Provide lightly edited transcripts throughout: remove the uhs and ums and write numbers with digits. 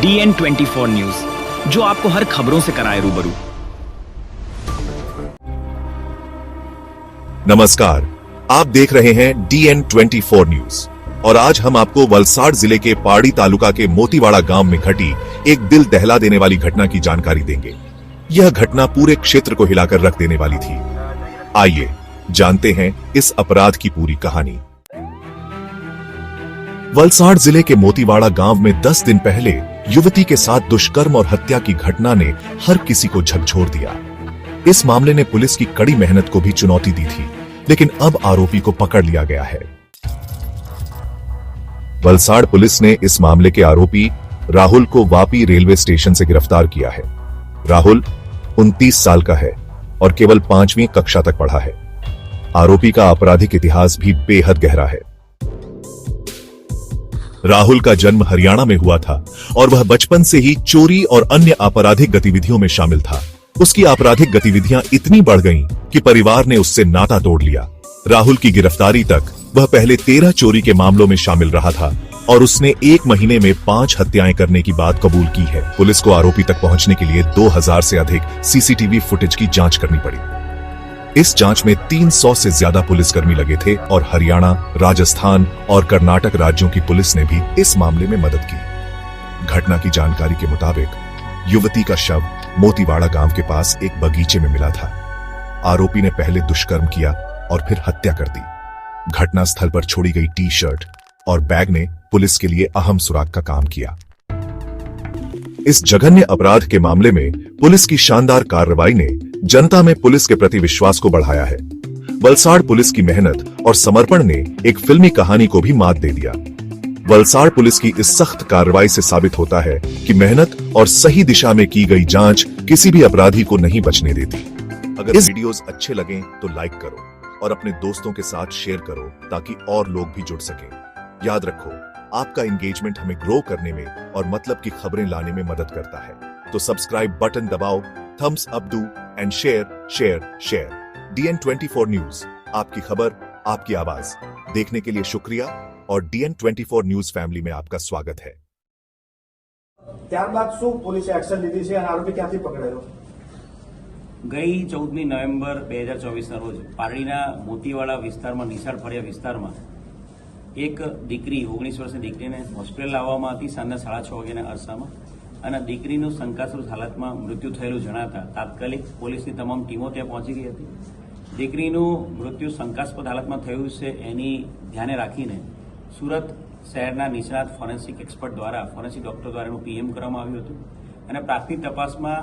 DN24 news, जो आपको हर खबरों से कराए रूबरू। नमस्कार, आप देख रहे हैं DN24 न्यूज और आज हम आपको वलसाड़ जिले के पाड़ी तालुका के मोतीवाड़ा गांव में घटी एक दिल दहला देने वाली घटना की जानकारी देंगे। यह घटना पूरे क्षेत्र को हिलाकर रख देने वाली थी। आइए जानते हैं इस अपराध की पूरी कहानी। वलसाड़ जिले के मोतीवाड़ा गांव में 10 दिन पहले युवती के साथ दुष्कर्म और हत्या की घटना ने हर किसी को झकझोर दिया। इस मामले ने पुलिस की कड़ी मेहनत को भी चुनौती दी थी, लेकिन अब आरोपी को पकड़ लिया गया है। वलसाड़ पुलिस ने इस मामले के आरोपी राहुल को वापी रेलवे स्टेशन से गिरफ्तार किया है। राहुल 29 साल का है और केवल 5वीं कक्षा तक पढ़ा है। आरोपी का आपराधिक इतिहास भी बेहद गहरा है। राहुल का जन्म हरियाणा में हुआ था और वह बचपन से ही चोरी और अन्य आपराधिक गतिविधियों में शामिल था। उसकी आपराधिक गतिविधियां इतनी बढ़ गईं कि परिवार ने उससे नाता तोड़ लिया। राहुल की गिरफ्तारी तक वह पहले 13 चोरी के मामलों में शामिल रहा था और उसने 1 महीने में 5 हत्याएं करने की बात कबूल की है। पुलिस को आरोपी तक पहुंचने के लिए 2000 से अधिक सीसीटीवी फुटेज की जांच करनी पड़ी। इस जांच में 300 से ज्यादा पुलिसकर्मी लगे थे और हरियाणा, राजस्थान और कर्नाटक राज्यों की पुलिस ने भी इस मामले में मदद की। घटना की जानकारी के मुताबिक युवती का शव मोतीवाड़ा गांव के पास एक बगीचे में मिला था। आरोपी ने पहले दुष्कर्म किया और फिर हत्या कर दी। घटनास्थल पर छोड़ी गई टी-शर्ट और बैग ने पुलिस के लिए अहम सुराग का काम किया। इस जघन्य अपराध के मामले में पुलिस की शानदार कार्रवाई ने जनता में पुलिस के प्रति विश्वास को बढ़ाया है। वलसाड़ पुलिस की मेहनत और समर्पण ने एक फिल्मी कहानी को भी मात दे दिया। वलसाड़ पुलिस की इस सख्त कार्रवाई से साबित होता है कि मेहनत और सही दिशा में की गई जांच किसी भी अपराधी को नहीं बचने देती। अगर वीडियोस अच्छे लगें तो लाइक करो और अपने दोस्तों के साथ शेयर करो ताकि और लोग भी जुड़ सकें। याद रखो, आपका एंगेजमेंट हमें ग्रो करने में और मतलब की खबरें लाने में मदद करता है। तो सब्सक्राइब बटन दबाओ, थम्स अप दो एंड शेयर। DN24 न्यूज, आपकी खबर, आपकी आवाज। देखने के लिए शुक्रिया और DN24 न्यूज फैमिली में आपका स्वागत है। ત્યારબાદ શું પોલીસે એક્શન લીધી છે અને આરોપી ક્યાંથી પકડાયો? ગઈ 14મી નવેમ્બર 2024ના રોજ પારડીના મોતીવાડા વિસ્તારમાં નિશાળ ફળિયા વિસ્તારમાં એક દીકરી 19 વર્ષની દીકરીને હોસ્પિટલ લાવવામાં હતી સાંજના 6:30 વાગ્યાના અરસામાં અને દીકરીનું શંકાસ્પદ હાલતમાં મૃત્યુ થયેલું જણાતા તાત્કાલિક પોલીસની તમામ ટીમો ત્યાં પહોંચી ગઈ હતી। દીકરીનું મૃત્યુ શંકાસ્પદ હાલતમાં થયું છે એની ધ્યાને રાખીને સુરત શહેરના નિષ્ણાત ફોરેન્સિક એક્સપર્ટ દ્વારા ફોરેન્સિક ડોક્ટર દ્વારા એનું PM કરવામાં આવ્યું હતું અને પ્રાથમિક તપાસમાં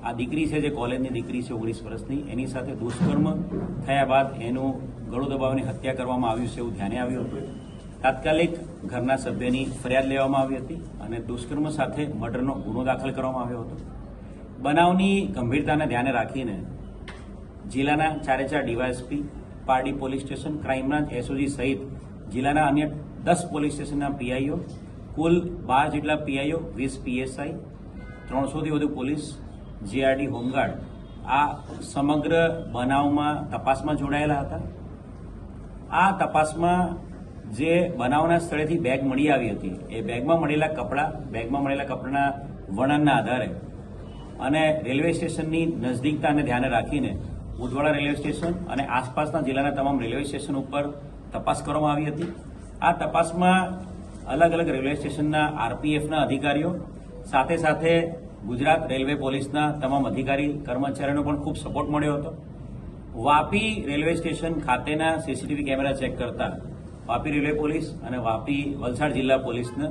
આ દીકરી છે જે કોલેજની દીકરી છે 19 વર્ષની એની સાથે દુષ્કર્મ થયા બાદ એનું ગળું દબાવીને હત્યા કરવામાં આવ્યું છે એવું ધ્યાને આવ્યું હતું। તાત્કાલિક ઘરના સભ્યની ફરિયાદ લેવામાં આવી હતી અને દુષ્કર્મ સાથે મર્ડરનો ગુનો દાખલ કરવામાં આવ્યો હતો। બનાવની ગંભીરતાને ધ્યાને રાખીને જિલ્લાના 4 DYSP, Pardi police station, crime branch, SOG સહિત જિલ્લાના अन्य 10 પોલીસ સ્ટેશનના PIO, કુલ 12 જેટલા PIO, 20 PSI, 300થી વધુ પોલીસ, GRD, હોમગાર્ડ આ સમગ્ર બનાવમાં તપાસમાં જોડાયેલા હતા। આ તપાસમાં જે બનાવના સ્થળેથી બેગ મળી આવી હતી એ બેગમાં મળેલા કપડાના વર્ણનના આધારે અને રેલવે સ્ટેશનની નજદીકતાને ધ્યાને રાખીને ઉદવાડા રેલવે સ્ટેશન અને આસપાસના જિલ્લાના તમામ રેલવે સ્ટેશન ઉપર તપાસ કરવામાં આવી હતી। આ તપાસમાં અલગ અલગ રેલવે સ્ટેશનના RPFના અધિકારીઓ સાથે સાથે ગુજરાત રેલવે પોલીસના તમામ અધિકારી કર્મચારીઓનો પણ ખૂબ સપોર્ટ મળ્યો હતો। વાપી રેલવે સ્ટેશન ખાતેના CCTV કેમેરા ચેક કરતા વાપી રેલવે પોલીસ અને વાપી વલસાડ જિલ્લા પોલીસને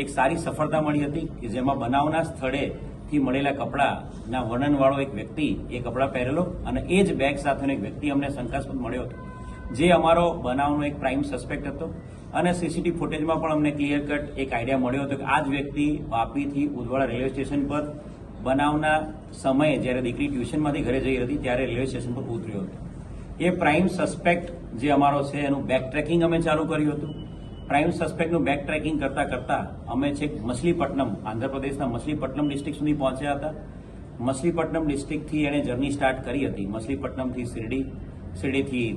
એક સારી સફળતા મળી હતી કે જેમાં બનાવના સ્થળેથી મળેલા કપડાના વર્ણનવાળો એક વ્યક્તિ એ કપડા પહેરેલો અને એ જ બેગ સાથેનો એક વ્યક્તિ અમને શંકાસ્પદ મળ્યો હતો, જે અમારો બનાવનો એક પ્રાઇમ સસ્પેક્ટ હતો અને CCTV ફૂટેજમાં પણ અમને ક્લિયર કટ એક આઈડિયા મળ્યો હતો કે આ જ વ્યક્તિ વાપીથી ઉદવાડા રેલવે સ્ટેશન પર બનાવના સમયે જ્યારે દીકરી ટ્યુશનમાંથી ઘરે જઈ હતી ત્યારે રેલવે સ્ટેશન પર ઉતર્યો હતો। એ પ્રાઇમ સસ્પેક્ટ જે અમારો છે એનું બેક ટ્રેકિંગ અમે ચાલુ કર્યું હતું। પ્રાઇમ સસ્પેક્ટનું બેક ટ્રેકિંગ કરતા અમે છેક મછલીપટ્ટનમ, આંધ્રપ્રદેશના મછલીપટ્ટનમ ડિસ્ટ્રિક્ટ સુધી પહોંચ્યા હતા। મછલીપટ્ટનમ ડિસ્ટ્રિક્ટથી એણે જર્ની સ્ટાર્ટ કરી હતી, મછલીપટ્ટનમથી શિરડી, શિરડીથી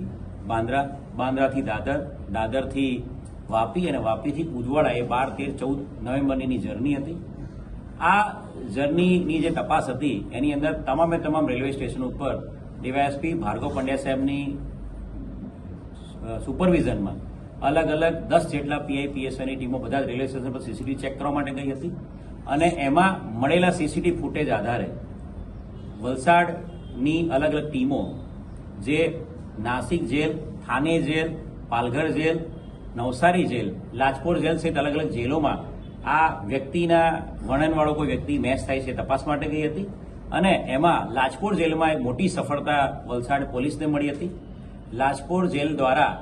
બાંદ્રા, બાંદ્રાથી દાદર, દાદરથી વાપી અને વાપીથી ઉદવાડા, એ 12, 13, 14 નવેમ્બરની જર્ની હતી। આ જર્નીની જે તપાસ હતી એની અંદર તમામે તમામ રેલવે સ્ટેશન ઉપર ડીવાયએસપી ભાર્ગવ પંડ્યા સાહેબની સુપરવિઝનમાં અલગ અલગ 10 જેટલા પીઆઈ પીએસઆઈની ટીમો બધા જ રેલવે સ્ટેશન પર સીસીટીવી ચેક કરવા માટે ગઈ હતી અને એમાં મળેલા સીસીટીવી ફૂટેજ આધારે વલસાડની અલગ અલગ ટીમો જે Nashik jail, Thane jail, Palghar jail, Navsari jail, Lajpor jail સહિત અલગ અલગ જેલોમાં આ વ્યક્તિના વર્ણનવાળો કોઈ વ્યક્તિ મેચ થાય છે તપાસ માટે ગઈ હતી અને એમાં લાજપોર જેલમાં એક મોટી સફળતા વલસાડ પોલીસને મળી હતી. લાજપોર જેલ દ્વારા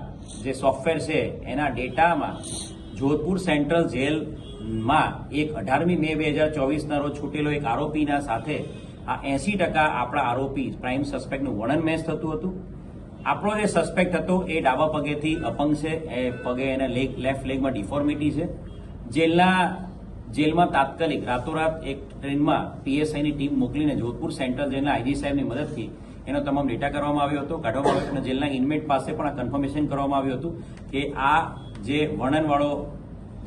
જે સોફ્ટવેર છે એના ડેટામાં જોધપુર સેન્ટ્રલ જેલમાં એક 18મી મે 2024ના રોજ છૂટેલો એક આરોપીના સાથે આ 80% આપણા આરોપી પ્રાઇમ સસ્પેક્ટનું વર્ણન મેચ થતું હતું. આપણો જે સસ્પેક્ટ હતો એ ડાબા પગેથી અપંગ છે, એ પગે એને લેફ્ટ લેગમાં ડિફોર્મિટી છે. જેલમાં તાત્કાલિક રાતોરાત એક ટ્રેનમાં પીએસઆઈની ટીમ મોકલીને જોધપુર સેન્ટ્રલ જેલના આઈજી સાહેબની મદદથી એનો તમામ ડેટા કરવામાં આવ્યો હતો, કાઢવામાં આવ્યો હતો અને જેલના ઇન્મેટ પાસે પણ આ કન્ફર્મેશન કરવામાં આવ્યું હતું કે આ જે વર્ણનવાળો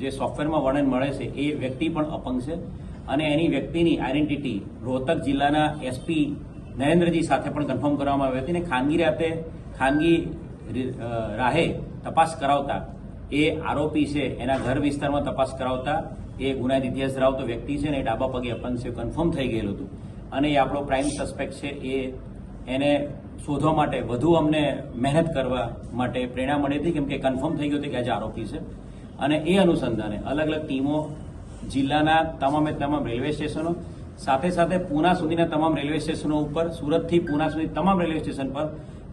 જે સોફ્ટવેરમાં વર્ણન મળે છે એ વ્યક્તિ પણ અપંગ છે અને એની વ્યક્તિની આઈડેન્ટિટી રોહતક જિલ્લાના એસપી નરેન્દ્રજી સાથે પણ કન્ફર્મ કરવામાં આવી હતી અને ખાનગી રાહે તપાસ કરાવતા એ આરોપી છે એના ઘર વિસ્તારમાં તપાસ કરાવતા એ ગુનાહિત ઇતિહાસ ધરાવતો વ્યક્તિ છે ને એ ડાબા પગે અપંગ છે કન્ફર્મ થઈ ગયેલું હતું અને એ આપણો પ્રાઇમ સસ્પેક્ટ છે. એને શોધવા માટે વધુ અમને મહેનત કરવા માટે પ્રેરણા મળી હતી કેમ કે કન્ફર્મ થઈ ગયું હતું કે આજે આરોપી છે અને એ અનુસંધાને અલગ અલગ ટીમો જિલ્લાના તમામે તમામ રેલવે સ્ટેશનો સાથે સાથે પૂના સુધીના તમામ રેલવે સ્ટેશનો ઉપર, સુરતથી પૂના સુધી તમામ રેલવે સ્ટેશન પર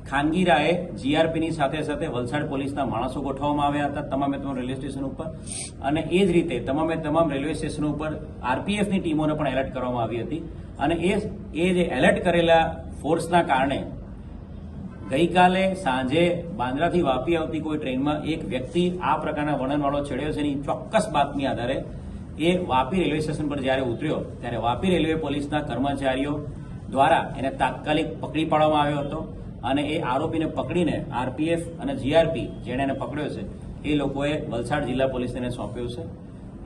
ખાનગી રાહે જીઆરપીની સાથે સાથે વલસાડ પોલીસના માણસો ગોઠવવામાં આવ્યા હતા તમામે તમામ રેલવે સ્ટેશન ઉપર અને એ જ રીતે તમામે તમામ રેલવે સ્ટેશનો ઉપર આરપીએફની ટીમોને પણ એલર્ટ કરવામાં આવી હતી અને એ જે એલર્ટ કરેલા ફોર્સના કારણે ગઈકાલે સાંજે બાંદ્રાથી વાપી આવતી કોઈ ટ્રેનમાં એક વ્યક્તિ આ પ્રકારના વર્ણનવાળો ચડ્યો છે એની ચોક્કસ બાતમી આધારે એ વાપી રેલવે સ્ટેશન પર જ્યારે ઉતર્યો ત્યારે વાપી રેલવે પોલીસના કર્મચારીઓ દ્વારા એને તાત્કાલિક પકડી પાડવામાં આવ્યો હતો અને એ આરોપીને પકડીને આરપીએફ અને જીઆરપી જેણે એને પકડ્યો છે એ લોકોએ વલસાડ જિલ્લા પોલીસને સોંપ્યો છે.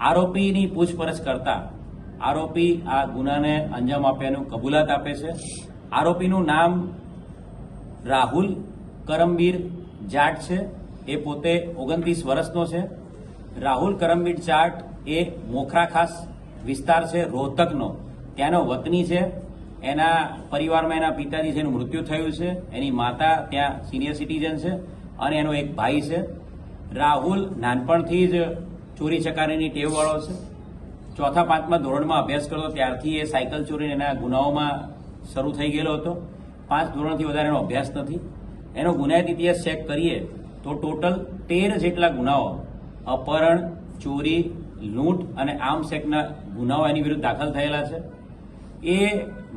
આરોપીની પૂછપરછ કરતા આરોપી આ ગુનાને અંજામ આપ્યાનું કબૂલાત આપે છે. આરોપીનું નામ રાહુલ કરમબીર જાટ છે. એ પોતે 29 વર્ષનો છે. રાહુલ કરમબીર જાટ એ મોખરા ખાસ વિસ્તાર છે રોહતકનો, ત્યાંનો વતની છે. એના પરિવારમાં એના પિતાજી છે એનું મૃત્યુ થયું છે, એની માતા ત્યાં સિનિયર સિટીઝન છે અને એનો એક ભાઈ છે. રાહુલ નાનપણથી જ ચોરી ચકારીની ટેવવાળો છે. 4-5મા ધોરણમાં અભ્યાસ કરતો ત્યારથી એ સાયકલ ચોરીને એના ગુનાઓમાં શરૂ થઈ ગયેલો હતો. 5 ધોરણથી વધારે એનો અભ્યાસ નથી. એનો ગુનાહિત ઇતિહાસ ચેક કરીએ તો ટોટલ 13 જેટલા ગુનાઓ અપહરણ, ચોરી, લૂંટ અને આર્મ્સ એક્ટના ગુનાઓ એની વિરુદ્ધ દાખલ થયેલા છે. એ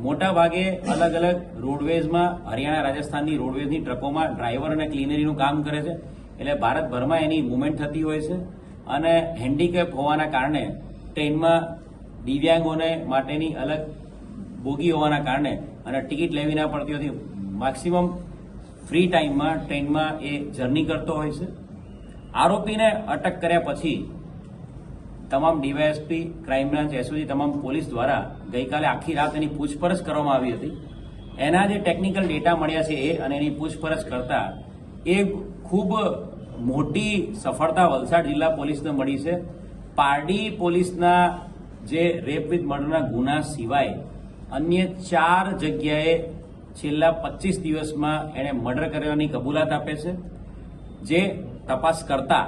મોટા ભાગે અલગ અલગ રોડવેઝમાં હરિયાણા રાજસ્થાનની રોડવેઝની ટ્રકોમાં ડ્રાઈવર અને ક્લીનરીનું કામ કરે છે. એટલે ભારતભરમાં એની મુવમેન્ટ થતી હોય છે અને હેન્ડીકેપ હોવાના કારણે ટ્રેનમાં દિવ્યાંગોને માટેની અલગ બોગી હોવાના કારણે અને ટિકિટ લેવી ના પડતી હોતી મેક્સિમમ ફ્રી ટાઈમમાં ટ્રેનમાં એ જર્ની કરતો હોય છે. આરોપીને અટક કર્યા પછી તમામ ડીવાયએસપી, ક્રાઇમ બ્રાન્ચ, એસઓજી તમામ પોલીસ દ્વારા ગઈકાલે આખી રાત એની પૂછપરછ કરવામાં આવી હતી. એના જે ટેકનિકલ ડેટા મળ્યા છે એ અને એની પૂછપરછ કરતા એ ખૂબ મોટી સફળતા વલસાડ જિલ્લા પોલીસને મળી છે. પારડી પોલીસના જે રેપ વિથ મર્ડરના ગુના સિવાય અન્ય 4 જગ્યાએ છેલ્લા 25 દિવસમાં એણે મર્ડર કરવાની કબૂલાત આપે છે. જે તપાસ કરતા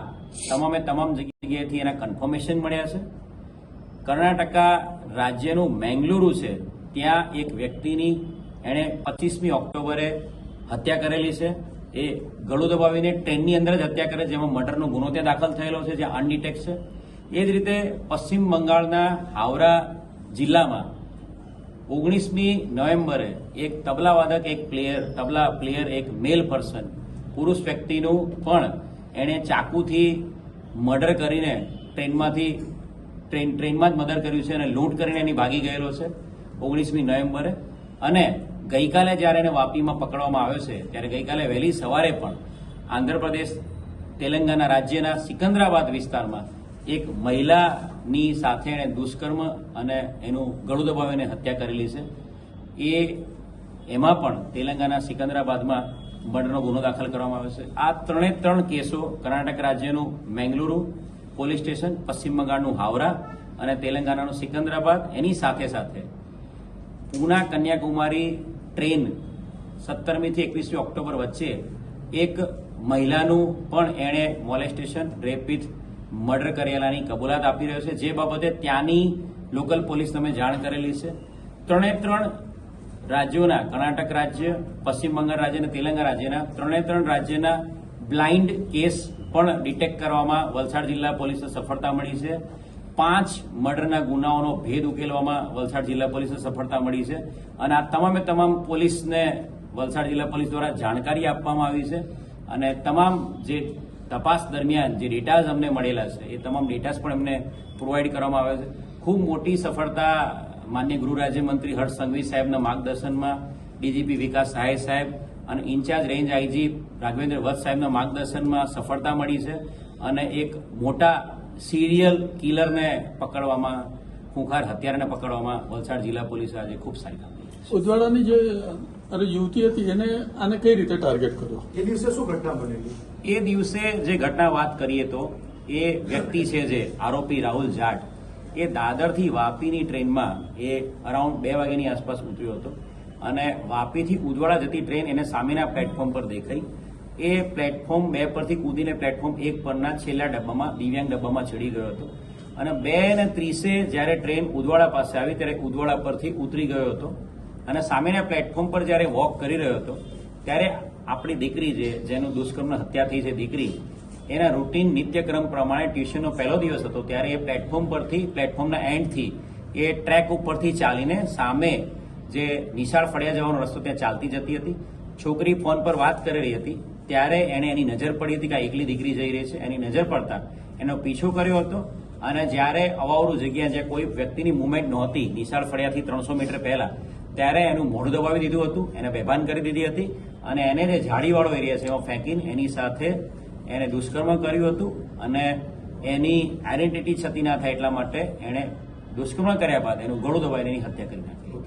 તમામે તમામ જગ્યાએથી એના કન્ફર્મેશન મળ્યા છે. કર્ણાટકા રાજ્યનું મેંગલુરુ છે, ત્યાં એક વ્યક્તિની એણે 25મી ઓક્ટોબરે હત્યા કરેલી છે. એ ગળું દબાવીને ટ્રેનની અંદર જ હત્યા કરે, જેમાં મર્ડરનો ગુનો ત્યાં દાખલ થયેલો છે, જે અનડિટેક્ટ છે. એ જ રીતે પશ્ચિમ બંગાળના હાવરા જિલ્લામાં 19મી નવેમ્બરે એક તબલાવાદક, એક તબલા પ્લેયર, એક મેલ પર્સન, પુરુષ વ્યક્તિનું પણ એણે ચાકુથી મર્ડર કરીને ટ્રેનમાં જ મર્ડર કર્યું છે અને લૂંટ કરીને એની ભાગી ગયેલો છે 19મી નવેમ્બરે. અને ગઈકાલે જ્યારે એને વાપીમાં પકડવામાં આવ્યો છે ત્યારે ગઈકાલે વહેલી સવારે પણ આંધ્રપ્રદેશ, તેલંગાના રાજ્યના સિકંદરાબાદ વિસ્તારમાં એક મહિલાની સાથે એણે દુષ્કર્મ અને એનું ગળું દબાવીને હત્યા કરેલી છે. એમાં પણ તેલંગાના સિકંદરાબાદમાં મર્ડરનો ગુનો દાખલ કરવામાં આવ્યો છે. આ ત્રણ કેસો કર્ણાટક રાજ્યનું મેંગલુરુ પોલીસ સ્ટેશન, પશ્ચિમ બંગાળનું હાવરા અને તેલંગાનાનું સિકંદરાબાદ, એની સાથે સાથે પૂના કન્યાકુમારી ટ્રેન 17મી થી 21મી ઓક્ટોબર વચ્ચે એક મહિલાનું પણ એણે મોલેસ્ટેશન, રેપ વિથ મર્ડર કરેલાની કબૂલાત આપી રહ્યો છે, જે બાબતે ત્યાંની લોકલ પોલીસ તમે જાણ કરેલી છે. ત્રણ રાજ્યોના, કર્ણાટક રાજ્ય, પશ્ચિમ બંગાળ રાજ્ય અને તેલંગાણા રાજ્યના ત્રણ રાજ્યના બ્લાઇન્ડ કેસ પણ ડિટેક્ટ કરવામાં વલસાડ જિલ્લા પોલીસને સફળતા મળી છે. 5 મર્ડરના ગુનાઓનો ભેદ ઉકેલવામાં વલસાડ જિલ્લા પોલીસને સફળતા મળી છે અને આ તમામ પોલીસને વલસાડ જિલ્લા પોલીસ દ્વારા જાણકારી આપવામાં આવી છે અને તમામ જે તપાસ દરમિયાન જે ડેટાઝ અમને મળેલા છે એ તમામ ડેટાઝ પણ એમને પ્રોવાઈડ કરવામાં આવ્યા છે. ખૂબ મોટી સફળતા માન્ય ગૃહ રાજ્યમંત્રી હર્ષ સંઘવી સાહેબના માર્ગદર્શનમાં, ડીજીપી વિકાસ સહાય સાહેબ અને ઇન્ચાર્જ રેન્જ આઈજી રાઘવેન્દ્ર વત્સ સાહેબના માર્ગદર્શનમાં સફળતા મળી છે અને એક મોટા સિરિયલ કિલરને પકડવામાં, ખૂંખાર હત્યારાને પકડવામાં વલસાડ જિલ્લા પોલીસે આજે ખૂબ સારી કામગીરી કરી છે. ઉદવાડાની જે યુવતી હતી એને આને કઈ રીતે ટાર્ગેટ કર્યો? એ દિવસે શું ઘટના બનેલી? એ દિવસે જે ઘટના વાત કરીએ તો એ વ્યક્તિ છે જે આરોપી રાહુલ જાટ, એ દાદરથી વાપીની ટ્રેનમાં એ અરાઉન્ડ 2 વાગ્યાની આસપાસ ઉતર્યો હતો અને વાપીથી ઉદવાડા જતી ટ્રેન એને સામેના પ્લેટફોર્મ પર દેખાઈ. એ પ્લેટફોર્મ 2 પરથી કૂદીને પ્લેટફોર્મ 1 પરના છેલ્લા ડબ્બામાં, દિવ્યાંગ ડબ્બામાં ચડી ગયો હતો અને 2:30 જ્યારે ટ્રેન ઉદવાડા પાસે આવી ત્યારે ઉદવાડા પરથી ઉતરી ગયો હતો અને સામેના પ્લેટફોર્મ પર જ્યારે વોક કરી રહ્યો હતો ત્યારે આપણી દીકરી જેનું દુષ્કર્મની હત્યા થઈ છે, દીકરી, એના રૂટીન નિત્યક્રમ પ્રમાણે ટ્યુશનનો પહેલો દિવસ હતો ત્યારે એ પ્લેટફોર્મ પરથી, પ્લેટફોર્મના એન્ડથી એ ટ્રેક ઉપરથી ચાલીને સામે જે નિશાળ ફળિયા જવાનો રસ્તો ત્યાં ચાલતી જતી હતી. છોકરી ફોન પર વાત કરી રહી હતી ત્યારે એને એની નજર પડી હતી કે આ એકલી દીકરી જઈ રહી છે. એની નજર પડતા એનો પીછો કર્યો હતો અને જ્યારે અવાવરું જગ્યા જ્યાં કોઈ વ્યક્તિની મુવમેન્ટ નહોતી, નિશાળ ફળિયાથી 300 મીટર પહેલા, ત્યારે એનું મોઢું દબાવી દીધું હતું, એને બેભાન કરી દીધી હતી અને એને જે ઝાડીવાળો એરિયા છે એમાં ફેંકીને એની સાથે એને દુષ્કર્મ કર્યું હતું અને એની આઈડેન્ટિટી છતી ના થાય એટલા માટે એણે દુષ્કર્મ કર્યા બાદ એનું ગળું દબાવીને એની હત્યા કરી નાખી.